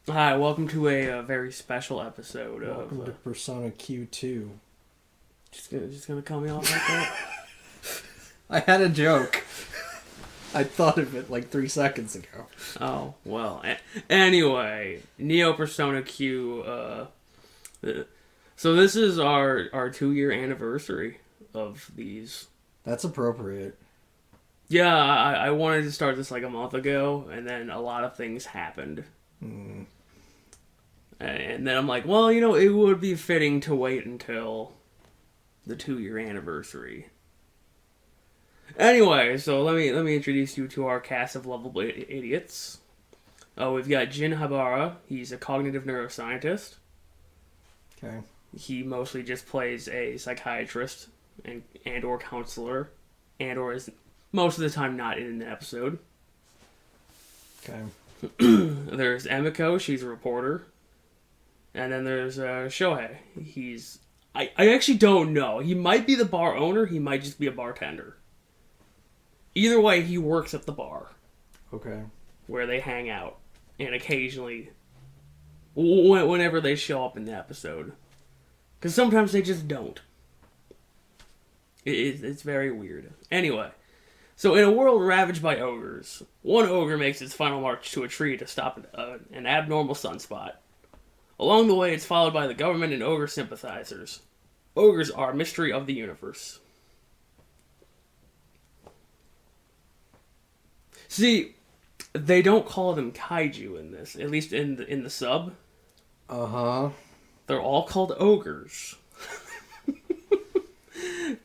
Hi, welcome to a very special episode Welcome to of. Persona Q2. Just gonna cut me off like that? I had a joke. I thought of it like 3 seconds ago. Oh, well. Anyway, Neo Persona Q. So this is our 2-year anniversary of these. That's appropriate. Yeah, I wanted to start this like a month ago, and then a lot of things happened. And then I'm like, well, it would be fitting to wait until the 2-year anniversary. Anyway, so let me introduce you to our cast of lovable idiots. We've got Jin Habara. He's a cognitive neuroscientist. Okay. He mostly just plays a psychiatrist and or counselor, and or is most of the time not in an episode. Okay. There's Emiko. She's a reporter. And then there's Shohei. I actually don't know. He might be the bar owner. He might just be a bartender. Either way, he works at the bar Okay. where they hang out. And occasionally, whenever they show up in the episode. Because sometimes they just don't. It's very weird. Anyway, so in a world ravaged by ogres, one ogre makes its final march to a tree to stop an abnormal sunspot. Along the way, it's followed by the government and ogre sympathizers. Ogres are a mystery of the universe. See, they don't call them kaiju in this, at least in the sub. Uh-huh. They're all called ogres.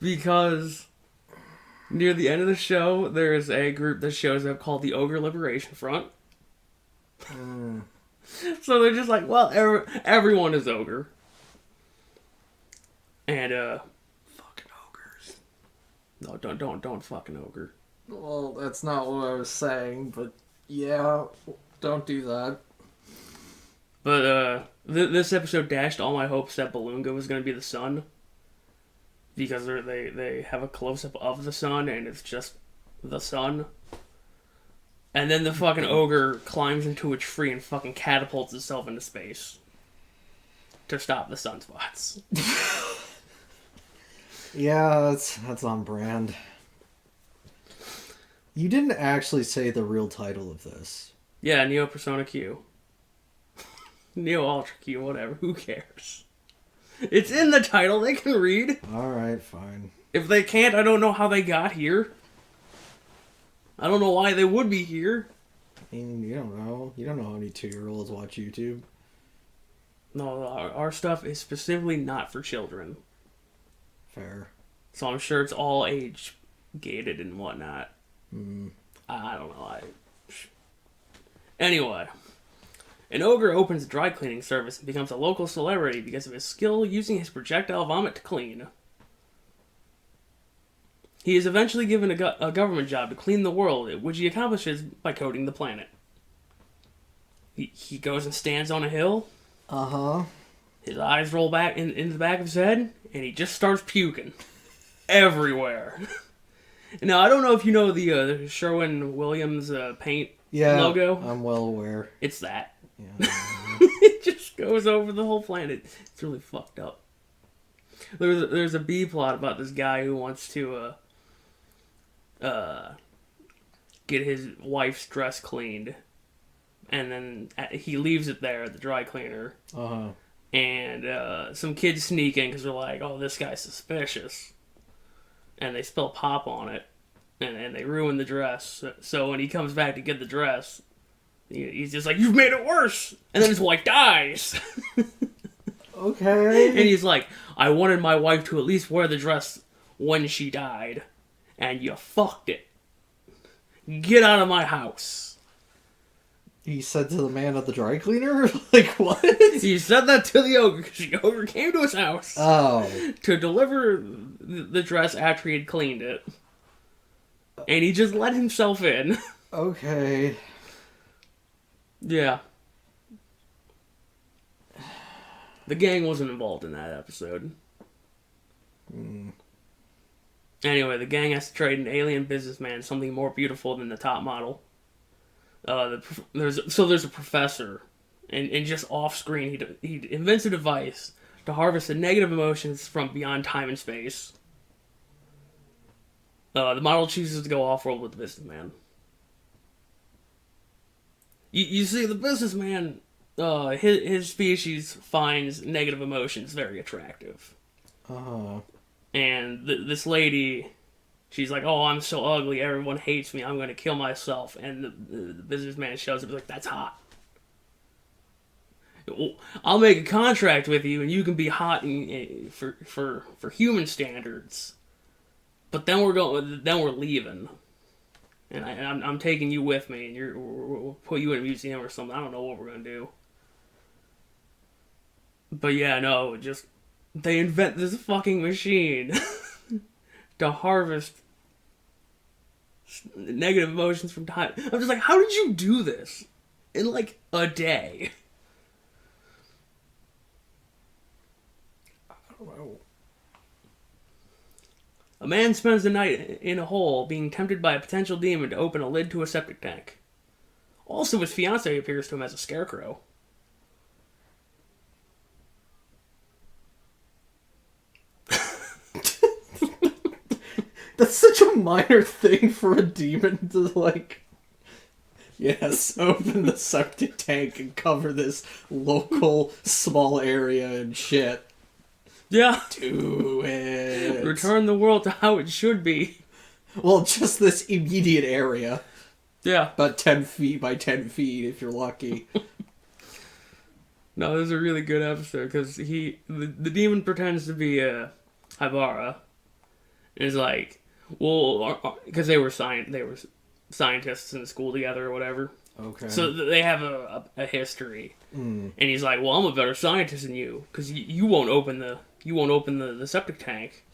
Because near the end of the show, there's a group that shows up called the Ogre Liberation Front. So they're just like, well, everyone is ogre. And, fucking ogres. No, don't fucking ogre. Well, that's not what I was saying, but yeah, don't do that. But, this episode dashed all my hopes that Balloonga was going to be the sun. Because they have a close-up of the sun, and it's just the sun. And then the fucking ogre climbs into a tree and fucking catapults itself into space. To stop the sunspots. Yeah, that's on brand. You didn't actually say the real title of this. Yeah, Neo Persona Q. Neo Ultra Q, whatever. Who cares? It's in the title. They can read. Alright, fine. If they can't, I don't know how they got here. I don't know why they would be here. I mean, you don't know. You don't know how many 2-year-olds watch YouTube. No, our stuff is specifically not for children. Fair. So I'm sure it's all age gated and whatnot. I don't know. Anyway. An ogre opens a dry cleaning service and becomes a local celebrity because of his skill using his projectile vomit to clean. He is eventually given a government job to clean the world, which he accomplishes by coating the planet. He goes and stands on a hill. Uh-huh. His eyes roll back in the back of his head, and he just starts puking. Everywhere. Now, I don't know if you know the Sherwin-Williams paint logo. I'm well aware. It's that. Yeah. It just goes over the whole planet. It's really fucked up. There's a B plot about this guy who wants to get his wife's dress cleaned, and then he leaves it there at the dry cleaner. Uh-huh. And some kids sneak in because they're like, "Oh, this guy's suspicious," and they spill pop on it, and they ruin the dress. So when he comes back to get the dress, he's just like, "You've made it worse," and then his wife dies. Okay. And he's like, "I wanted my wife to at least wear the dress when she died, and you fucked it. Get out of my house." He said to the man at the dry cleaner? Like, what? He said that to the ogre because the ogre came to his house to deliver the dress after he had cleaned it. And he just let himself in. Okay. Yeah. The gang wasn't involved in that episode. Anyway, the gang has to trade an alien businessman something more beautiful than the top model. There's a professor And just off screen, he invents a device to harvest the negative emotions from beyond time and space. The model chooses to go off world with the businessman. You see, the businessman, his species finds negative emotions very attractive. And this lady, she's like, "Oh, I'm so ugly. Everyone hates me. I'm going to kill myself." And the businessman shows up, like, "That's hot. I'll make a contract with you, and you can be hot for human standards. But then we're leaving, and I'm taking you with me, and we'll put you in a museum or something. I don't know what we're gonna do." But yeah, no, just they invent this fucking machine to harvest negative emotions from time. I'm just like, how did you do this in like a day? Wow. A man spends the night in a hole being tempted by a potential demon to open a lid to a septic tank. Also, his fiancée appears to him as a scarecrow. That's such a minor thing for a demon to, like... Yes, open the septic tank and cover this local small area and shit. Yeah. Do it. Return the world to how it should be. Well, just this immediate area. Yeah. About 10 feet by 10 feet, if you're lucky. No, this is a really good episode, because the demon pretends to be Hibara. And is like, well, because they were scientists in school together or whatever. Okay. So they have a history. And he's like, well, I'm a better scientist than you, because you won't open the septic tank.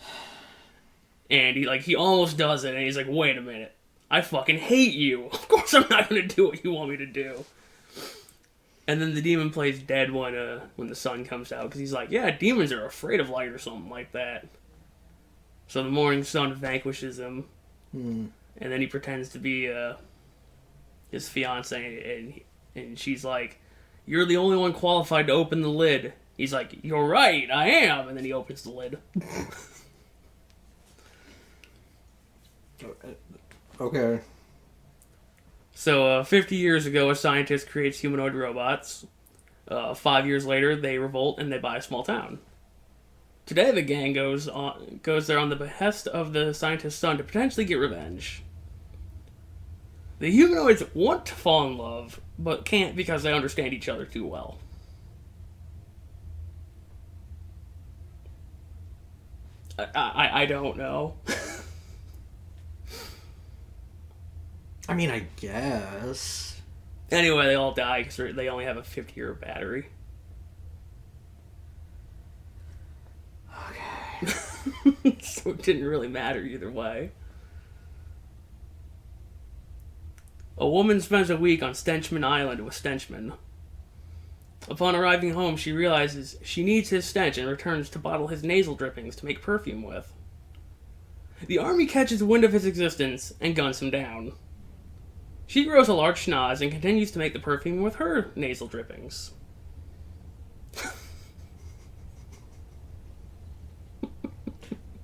And he almost does it, and he's like, wait a minute, I fucking hate you. Of course I'm not going to do what you want me to do. And then the demon plays dead when the sun comes out, because he's like, yeah, demons are afraid of light or something like that. So the morning sun vanquishes him, and then he pretends to be his fiancée, and she's like, you're the only one qualified to open the lid. He's like, you're right, I am, and then he opens the lid. Okay. So, 50 years ago, a scientist creates humanoid robots. 5 years later, they revolt and they buy a small town. Today, the gang goes there on the behest of the scientist's son to potentially get revenge. The humanoids want to fall in love, but can't because they understand each other too well. I don't know. I mean, I guess. Anyway, they all die because they only have a 50-year battery. Okay. So it didn't really matter either way. A woman spends a week on Stenchman Island with Stenchman. Upon arriving home, she realizes she needs his stench and returns to bottle his nasal drippings to make perfume with. The army catches wind of his existence and guns him down. She grows a large schnoz and continues to make the perfume with her nasal drippings.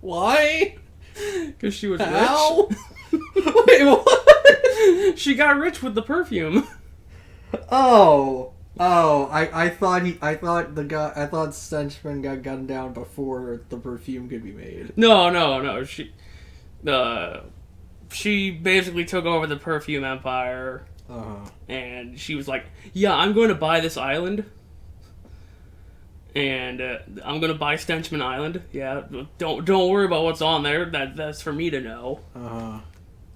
Why? Because she was How? rich. Wait, what? She got rich with the perfume. Oh, I thought Stenchman got gunned down before the perfume could be made. No. She basically took over the perfume empire. And she was like, yeah, I'm going to buy this island. And I'm going to buy Stenchman Island. Yeah, don't worry about what's on there. That's for me to know.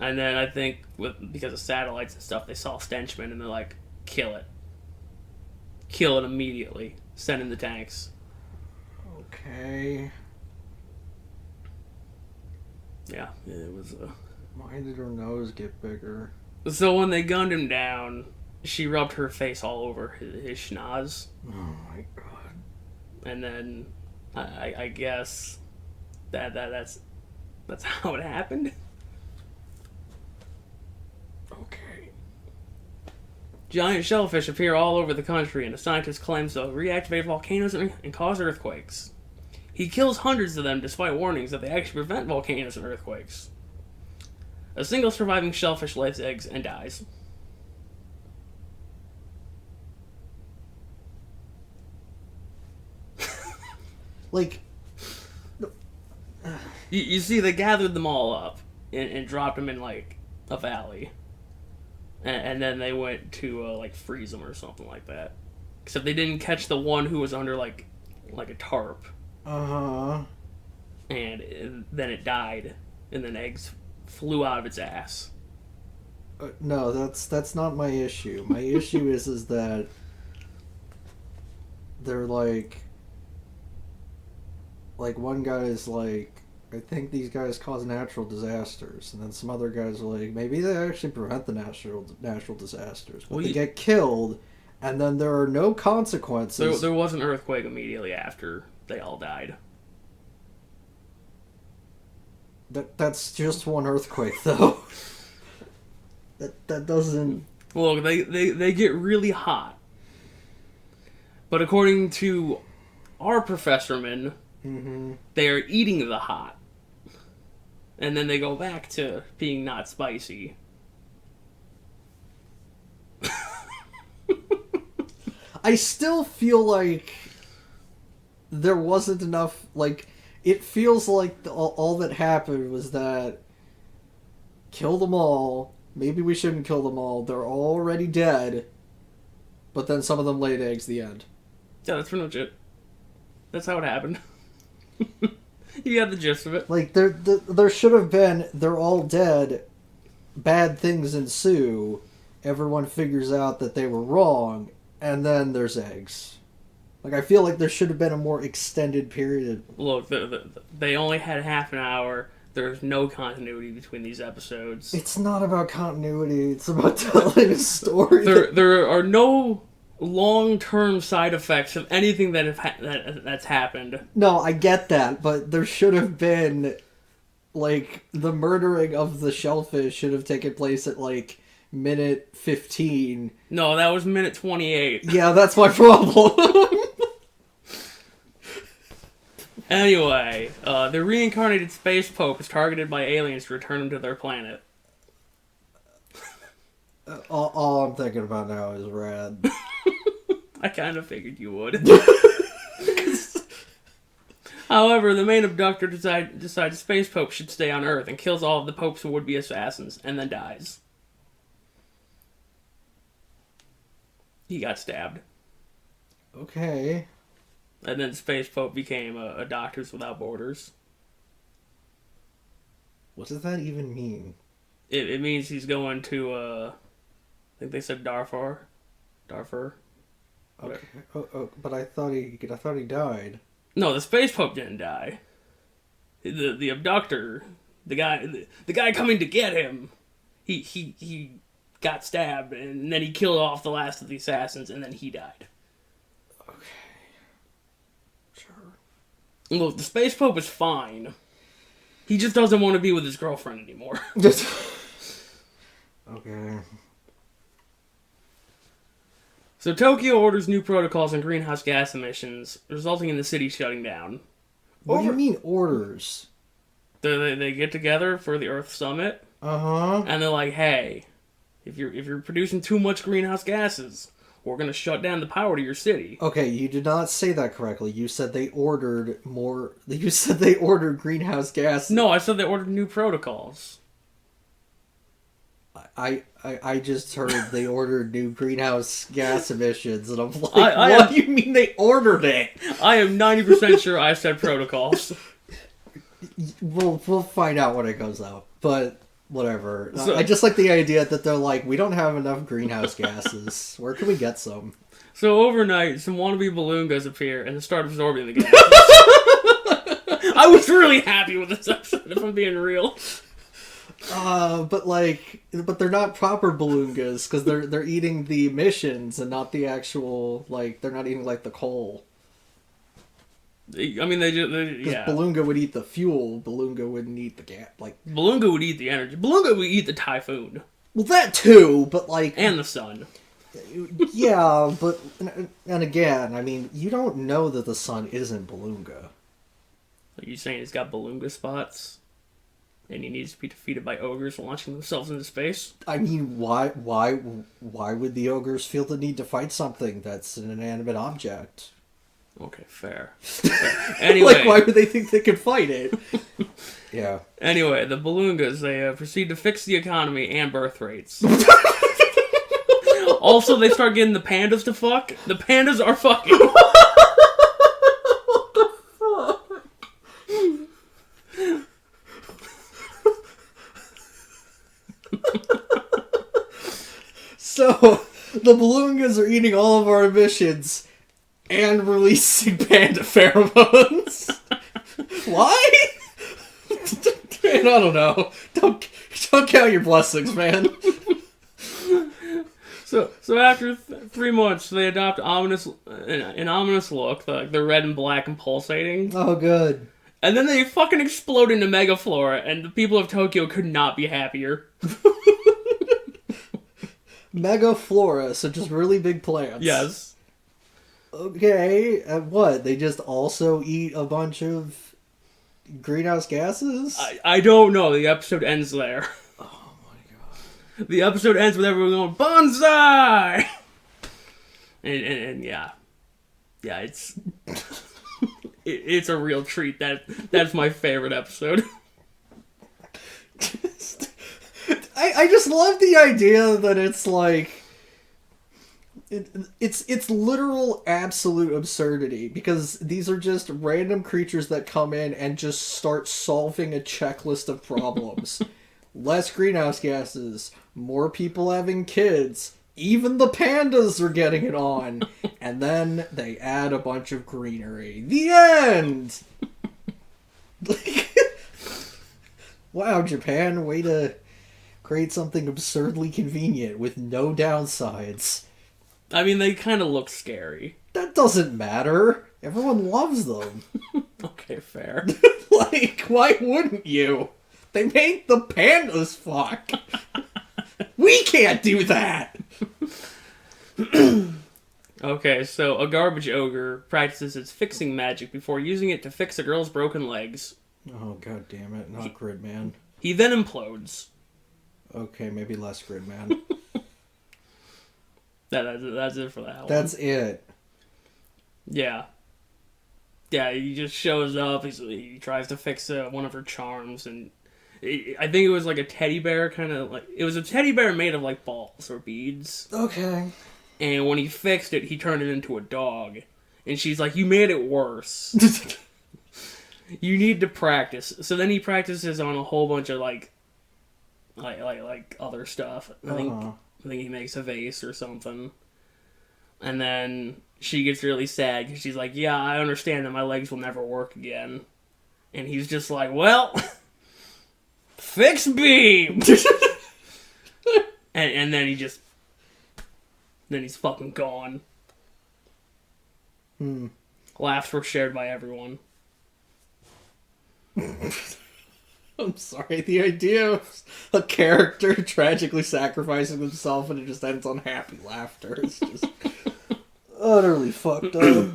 And then I think because of satellites and stuff, they saw Stenchman and they're like, kill it. Kill it immediately. Send in the tanks. Okay. Yeah, it was... Why did her nose get bigger? So when they gunned him down, she rubbed her face all over his schnoz. Oh my god. And then I guess that's how it happened. Okay. Giant shellfish appear all over the country, and the scientist claims they'll reactivate volcanoes and cause earthquakes. He kills hundreds of them despite warnings that they actually prevent volcanoes and earthquakes. A single surviving shellfish lays eggs and dies. Like, you see, they gathered them all up and dropped them in, like, a valley. And then they went to, like, freeze them or something like that. Except they didn't catch the one who was under, like a tarp. uh-huh. And then it died. And then eggs flew out of its ass. No, that's not my issue. My issue is that they're like one guy is like, I think these guys cause natural disasters, and then some other guys are like, maybe they actually prevent the natural disasters, but they get killed, and then there are no consequences. There was an earthquake immediately after they all died. That's just one earthquake, though. That doesn't... Look, they get really hot. But according to our professorman, they are eating the hot. And then they go back to being not spicy. I still feel like there wasn't enough, like, it feels like all that happened was that kill them all. Maybe we shouldn't kill them all. They're already dead. But then some of them laid eggs at the end. Yeah, that's pretty much it. That's how it happened. You got the gist of it. Like, there should have been, they're all dead, bad things ensue, everyone figures out that they were wrong, and then there's eggs. Like, I feel like there should have been a more extended period. Look, they only had half an hour. There's no continuity between these episodes. It's not about continuity, it's about telling a story. There are no long-term side effects of anything that's happened. No, I get that, but there should have been, like, the murdering of the shellfish should have taken place at, like, minute 15. No, that was minute 28. Yeah, that's my problem. Anyway, the reincarnated space pope is targeted by aliens to return them to their planet. All I'm thinking about now is Rad. I kind of figured you would. However, the main abductor decides Space Pope should stay on Earth and kills all of the Pope's would-be assassins, and then dies. He got stabbed. Okay. And then Space Pope became a Doctors Without Borders. What does that even mean? It means he's going to, I think they said Darfur. Okay. But I thought he died. No, the Space Pope didn't die. The abductor, the guy coming to get him, he got stabbed, and then he killed off the last of the assassins, and then he died. Okay. Sure. Look, the Space Pope is fine. He just doesn't want to be with his girlfriend anymore. Okay. So Tokyo orders new protocols on greenhouse gas emissions, resulting in the city shutting down. What do you mean orders? They get together for the Earth Summit, and they're like, "Hey, if you're producing too much greenhouse gases, we're gonna shut down the power to your city." Okay, you did not say that correctly. You said they ordered more. You said they ordered greenhouse gases. No, I said they ordered new protocols. I just heard they ordered new greenhouse gas emissions, and I'm like, what do you mean they ordered it? I am 90% sure I said protocols. We'll find out when it goes out, but whatever. So, I just like the idea that they're like, we don't have enough greenhouse gases. Where can we get some? So overnight, some wannabe Balloongas appear and start absorbing the gases. I was really happy with this episode, if I'm being real. But they're not proper Balloongas because they're eating the emissions and not the actual, like, they're not eating like the coal. I mean, yeah. Beluga would eat the fuel. Beluga wouldn't eat the gas. Like, Beluga would eat the energy. Beluga would eat the typhoon. Well, that too, but like, and the sun. Yeah, but and again, I mean, you don't know that the sun isn't Beluga. Are you saying he's got Beluga spots? And he needs to be defeated by ogres launching themselves into space? I mean, why would the ogres feel the need to fight something that's an inanimate object? Okay, fair. Anyway. Like, why would they think they could fight it? Yeah. Anyway, the Belugas, they proceed to fix the economy and birth rates. Also, they start getting the pandas to fuck. The pandas are fucking. What the fuck? So, the Belugas are eating all of our emissions and releasing panda pheromones. Why? Man, I don't know. Don't count your blessings, man. So after 3 months, they adopt an ominous look. They're red and black and pulsating. Oh, good. And then they fucking explode into Megaflora, and the people of Tokyo could not be happier. Megaflora, so just really big plants. Yes. Okay, what? They just also eat a bunch of greenhouse gases? I don't know. The episode ends there. Oh my god. The episode ends with everyone going, Bonsai! And yeah. Yeah, it's... it's a real treat. That's my favorite episode. I just love the idea that it's like... It's literal absolute absurdity, because these are just random creatures that come in and just start solving a checklist of problems. Less greenhouse gases, more people having kids, even the pandas are getting it on, and then they add a bunch of greenery. The end! Wow, Japan, way to create something absurdly convenient with no downsides. I mean, they kind of look scary. That doesn't matter. Everyone loves them. Okay, fair. Like, why wouldn't you? They make the pandas fuck. We can't do that. Okay, so a garbage ogre practices its fixing magic before using it to fix a girl's broken legs. Oh, god damn it. Not Gridman. He then implodes. Okay, maybe less Gridman. That's it for that one. That's it. Yeah. Yeah, he just shows up. He tries to fix one of her charms, and I think it was like a teddy bear, kind of like... It was a teddy bear made of like balls or beads. Okay. And when he fixed it, he turned it into a dog. And she's like, you made it worse. You need to practice. So then he practices on a whole bunch of like other stuff. I think he makes a vase or something. And then she gets really sad because she's like, yeah, I understand that my legs will never work again. And he's just like, well, fix beam! and then he's fucking gone. Laughs were shared by everyone. I'm sorry, the idea of a character tragically sacrificing himself and it just ends on happy laughter is just utterly fucked up.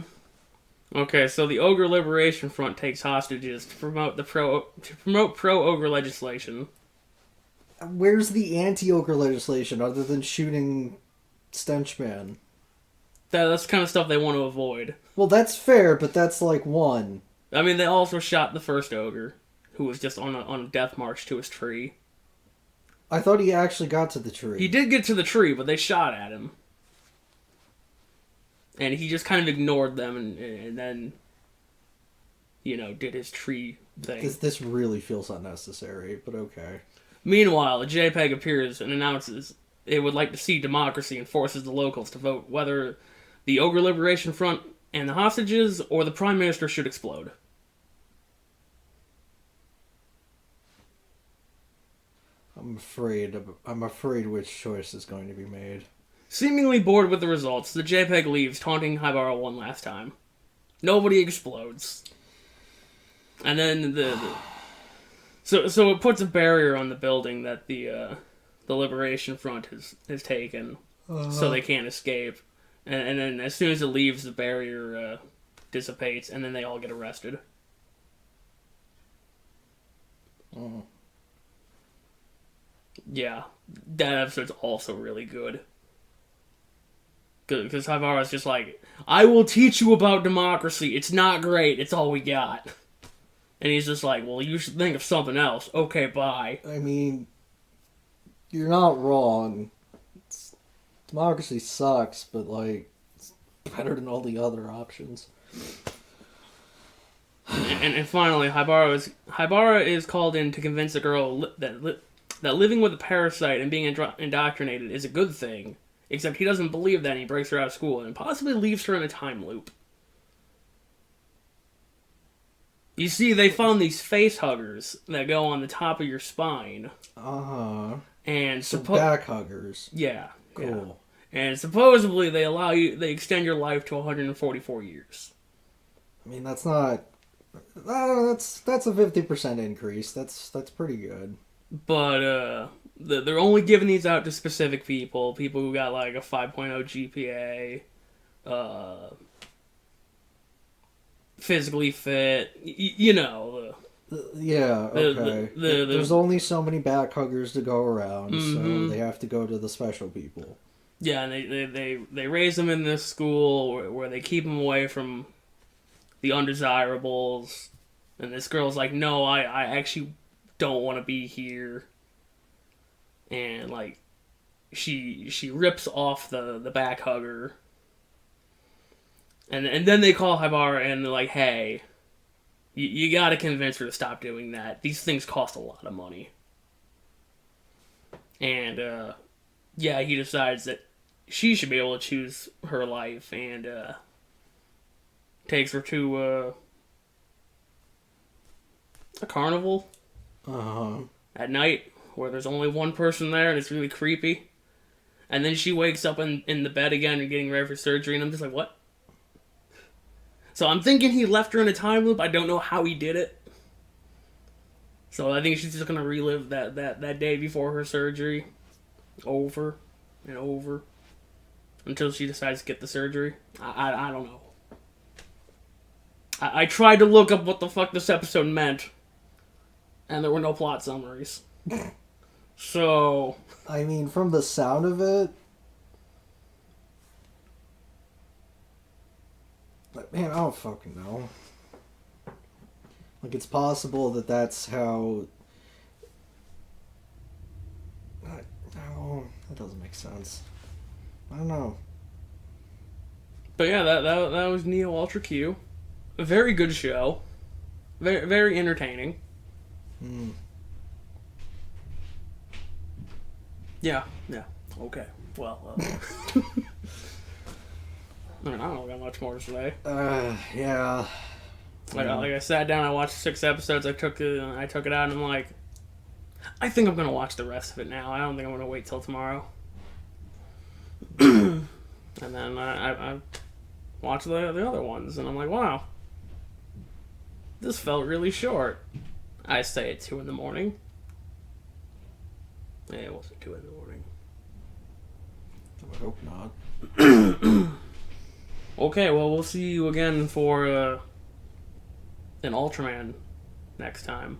Okay, so the Ogre Liberation Front takes hostages to promote pro-ogre legislation. Where's the anti-ogre legislation other than shooting Stenchman? That's the kind of stuff they want to avoid. Well, that's fair, but that's like one. I mean, they also shot the first ogre, who was just on a death march to his tree. I thought he actually got to the tree. He did get to the tree, but they shot at him. And he just kind of ignored them and then, did his tree thing. This really feels unnecessary, but okay. Meanwhile, a JPEG appears and announces it would like to see democracy and forces the locals to vote whether the Ogre Liberation Front and the hostages or the Prime Minister should explode. I'm afraid which choice is going to be made. Seemingly bored with the results, the JPEG leaves, taunting Hibara one last time. Nobody explodes. And then so it puts a barrier on the building that the Liberation Front has taken. so they can't escape. And then as soon as it leaves, the barrier dissipates, and then they all get arrested. Oh. Yeah, that episode's also really good. Because Haibara's just like, I will teach you about democracy. It's not great. It's all we got. And he's just like, well, you should think of something else. Okay, bye. I mean, you're not wrong. Democracy sucks, but, like, it's better than all the other options. And finally, Haibara is called in to convince a girl that living with a parasite and being indoctrinated is a good thing. Except he doesn't believe that, and he breaks her out of school and possibly leaves her in a time loop. You see, they found these face huggers that go on the top of your spine. Uh-huh. And back huggers. Yeah. Cool. Yeah. And supposedly they extend your life to 144 years. I mean, that's not... that's a 50% increase. That's pretty good. But, they're only giving these out to specific people. People who got, like, a 5.0 GPA, physically fit, you know. Yeah, okay. There's only so many back huggers to go around, so they have to go to the special people. Yeah, and they raise them in this school where they keep them away from the undesirables. And this girl's like, no, I actually don't want to be here. And, like, she rips off the back hugger. And then they call Haibara and they're like, hey, you gotta convince her to stop doing that. These things cost a lot of money. And, yeah, he decides that she should be able to choose her life and, takes her to, a carnival. Uh-huh. At night, where there's only one person there and it's really creepy. And then she wakes up in the bed again and getting ready for surgery, and I'm just like, what? So I'm thinking he left her in a time loop. I don't know how he did it. So I think she's just gonna relive that day before her surgery over and over until she decides to get the surgery. I don't know. I tried to look up what the fuck this episode meant, and there were no plot summaries. So... I mean, from the sound of it... Like, man, I don't fucking know. Like, it's possible that that's how... No, that doesn't make sense. I don't know. But yeah, that was Neo Ultra Q. A very good show. Very, very entertaining. Yeah. Okay. Well, I don't got much more to say. Yeah. Like I sat down, I watched 6 episodes, I took it out, and I'm like, I think I'm gonna watch the rest of it now. I don't think I'm gonna wait till tomorrow. And then I watched the other ones, and I'm like, wow, this felt really short. I say at 2 a.m. It wasn't 2 a.m. I hope not. Okay, well, we'll see you again for an Ultraman next time.